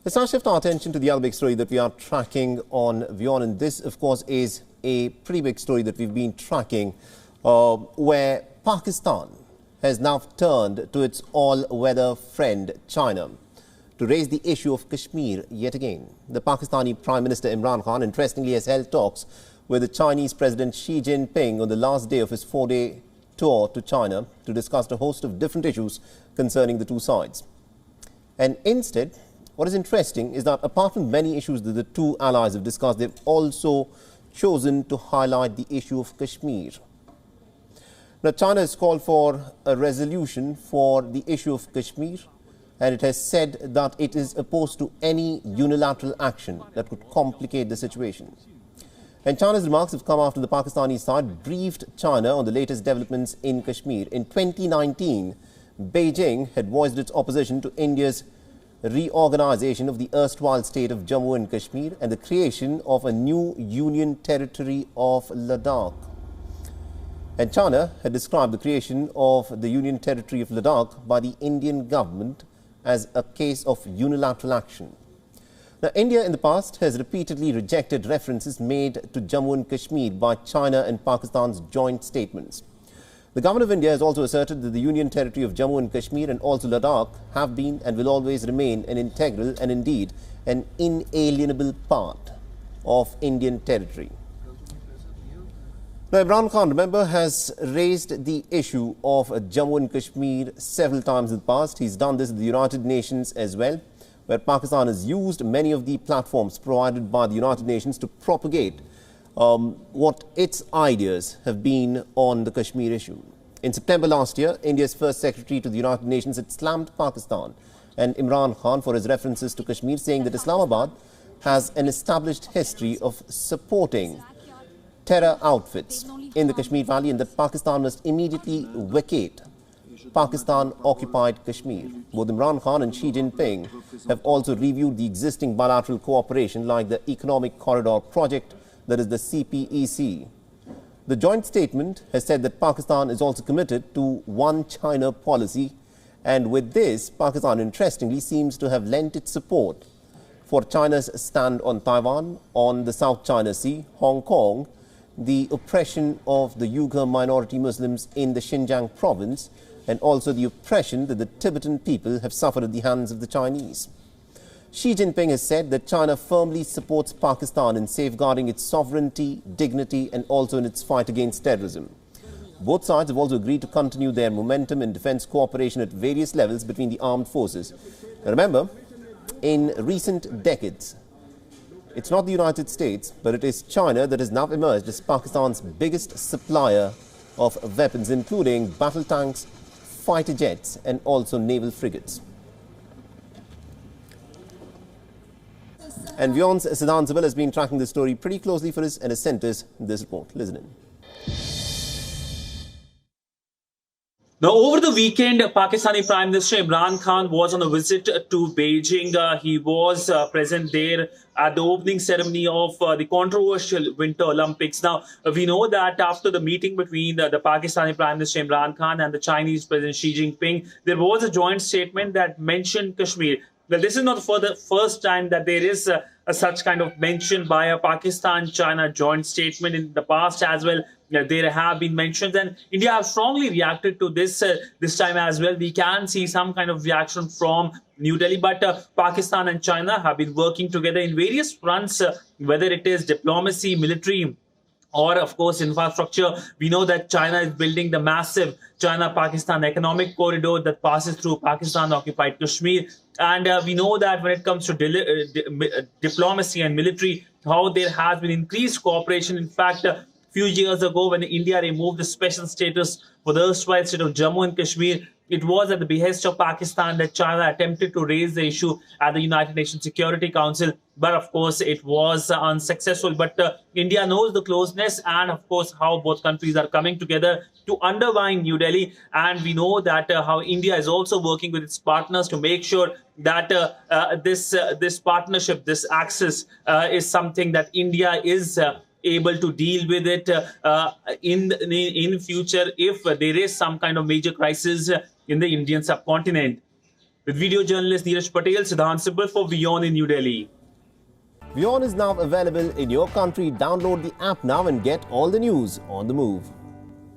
Let's now shift our attention to the other big story that we are tracking on WION, and this, of course, is a pretty big story that we've been tracking, where Pakistan has now turned to its all-weather friend China to raise the issue of Kashmir yet again. The Pakistani Prime Minister Imran Khan, interestingly, has held talks with the Chinese President Xi Jinping on the last day of his 4-day tour to China to discuss a host of different issues concerning the two sides. And instead, what is interesting is that apart from many issues that the two allies have discussed, they've also chosen to highlight the issue of Kashmir. Now, China has called for a resolution for the issue of Kashmir, and it has said that it is opposed to any unilateral action that could complicate the situation. And China's remarks have come after the Pakistani side briefed China on the latest developments in Kashmir. In 2019, Beijing had voiced its opposition to India's reorganization of the erstwhile state of Jammu and Kashmir and the creation of a new union territory of Ladakh. And China had described the creation of the union territory of Ladakh by the Indian government as a case of unilateral action. Now, India in the past has repeatedly rejected references made to Jammu and Kashmir by China and Pakistan's joint statements. The government of India has also asserted that the union territory of Jammu and Kashmir and also Ladakh have been and will always remain an integral and indeed an inalienable part of Indian territory. Now, Imran Khan, remember, has raised the issue of Jammu and Kashmir several times in the past. He's done this in the United Nations as well, where Pakistan has used many of the platforms provided by the United Nations to propagate what its ideas have been on the Kashmir issue. In September last year, India's first secretary to the United Nations had slammed Pakistan and Imran Khan for his references to Kashmir, saying that Islamabad has an established history of supporting terror outfits in the Kashmir Valley and that Pakistan must immediately vacate Pakistan-occupied Kashmir. Both Imran Khan and Xi Jinping have also reviewed the existing bilateral cooperation like the Economic Corridor Project, that is the CPEC. The joint statement has said that Pakistan is also committed to one China policy, and with this, Pakistan interestingly seems to have lent its support for China's stand on Taiwan, on the South China Sea, Hong Kong, the oppression of the Uyghur minority Muslims in the Xinjiang province, and also the oppression that the Tibetan people have suffered at the hands of the Chinese. Xi Jinping has said that China firmly supports Pakistan in safeguarding its sovereignty, dignity, and also in its fight against terrorism. Both sides have also agreed to continue their momentum in defense cooperation at various levels between the armed forces. Now, remember, in recent decades, it's not the United States, but it is China that has now emerged as Pakistan's biggest supplier of weapons, including battle tanks, fighter jets, and also naval frigates. And WION's Siddhant Zabel has been tracking this story pretty closely for us and has sent us this report. Listen in. Now, over the weekend, Pakistani Prime Minister Imran Khan was on a visit to Beijing. He was present there at the opening ceremony of the controversial Winter Olympics. Now, we know that after the meeting between the Pakistani Prime Minister Imran Khan and the Chinese President Xi Jinping, there was a joint statement that mentioned Kashmir. Well, this is not for the first time that there is such kind of mention by a Pakistan-China joint statement. In the past as well, there have been mentions, and India has strongly reacted to this this time as well. We can see some kind of reaction from New Delhi, but Pakistan and China have been working together in various fronts, whether it is diplomacy, military, or, of course, infrastructure. We know that China is building the massive China-Pakistan economic corridor that passes through Pakistan-occupied Kashmir. And we know that when it comes to diplomacy and military, how there has been increased cooperation. In fact, a few years ago, when India removed the special status for the erstwhile state of Jammu and Kashmir, it was at the behest of Pakistan that China attempted to raise the issue at the United Nations Security Council. But of course, it was unsuccessful. But India knows the closeness and, of course, how both countries are coming together to undermine New Delhi. And we know that how India is also working with its partners to make sure that this partnership, this axis is something that India is able to deal with it in future if there is some kind of major crisis in the Indian subcontinent. With video journalist Neeraj Patel, Siddhant Sibal for WION in New Delhi. WION is now available in your country. Download the app now and get all the news on the move.